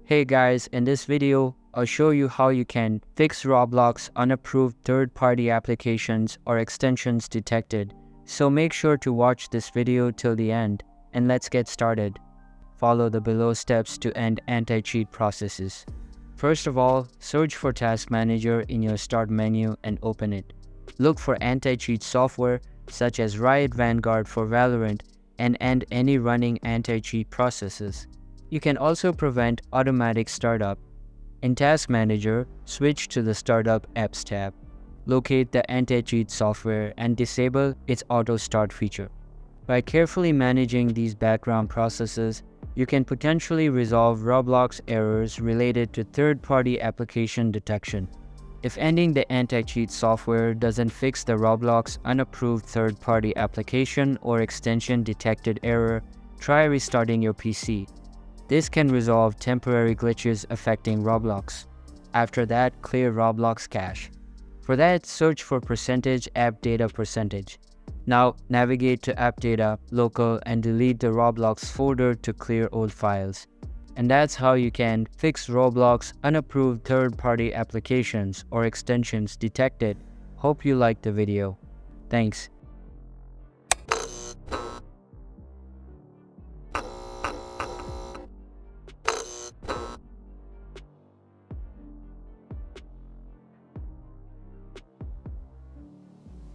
Hey guys, in this video, I'll show you how you can fix Roblox unapproved third-party applications or extensions detected. So make sure to watch this video till the end, and let's get started. Follow the below steps to end anti-cheat processes. First of all, search for Task Manager in your Start menu and open it. Look for anti-cheat software such as Riot Vanguard for Valorant and end any running anti-cheat processes. You can also prevent automatic startup. In Task Manager, switch to the Startup Apps tab. Locate the anti-cheat software and disable its auto start feature. By carefully managing these background processes, you can potentially resolve Roblox errors related to third-party application detection. If ending the anti-cheat software doesn't fix the Roblox unapproved third-party application or extension detected error, try restarting your PC. This can resolve temporary glitches affecting Roblox. After that, clear Roblox cache. For that, search for %app data %. Now, navigate to app data, local, and delete the Roblox folder to clear old files. And that's how you can fix Roblox unapproved third-party applications or extensions detected. Hope you liked the video. Thanks.